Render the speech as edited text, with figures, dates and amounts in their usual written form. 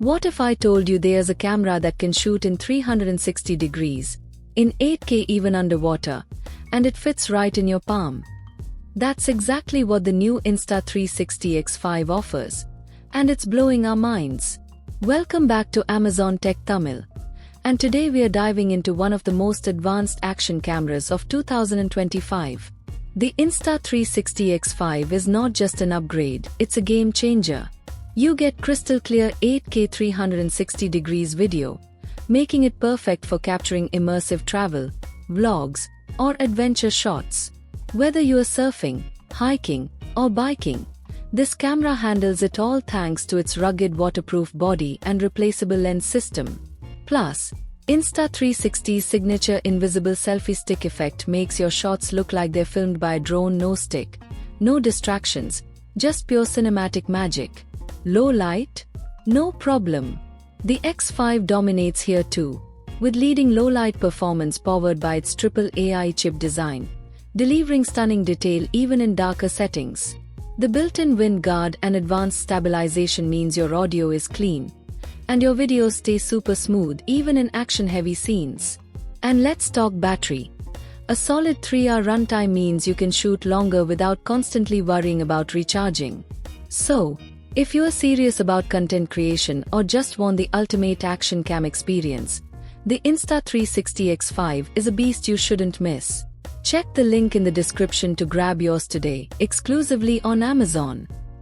What if I told you there's a camera that can shoot in 360 degrees, in 8K even underwater, and it fits right in your palm? That's exactly what the new Insta360 X5 offers, and it's blowing our minds. Welcome back to Amazon Tech Tamil. And today we are diving into one of the most advanced action cameras of 2025. The Insta360 X5 is not just an upgrade, it's a game changer. You get crystal clear 8K 360 degrees video, making it perfect for capturing immersive travel, vlogs, or adventure shots. Whether you are surfing, hiking, or biking, this camera handles it all thanks to its rugged waterproof body and replaceable lens system. Plus, Insta360's signature invisible selfie stick effect makes your shots look like they're filmed by a drone. No stick, no distractions, just pure cinematic magic. Low light? No problem. The X5 dominates here too, with leading low-light performance powered by its triple AI chip design, delivering stunning detail even in darker settings. The built-in wind guard and advanced stabilization means your audio is clean, and your videos stay super smooth even in action-heavy scenes. And let's talk battery. A solid 3-hour runtime means you can shoot longer without constantly worrying about recharging. So, if you are serious about content creation or just want the ultimate action cam experience, the Insta360 X5 is a beast you shouldn't miss. Check the link in the description to grab yours today, exclusively on Amazon.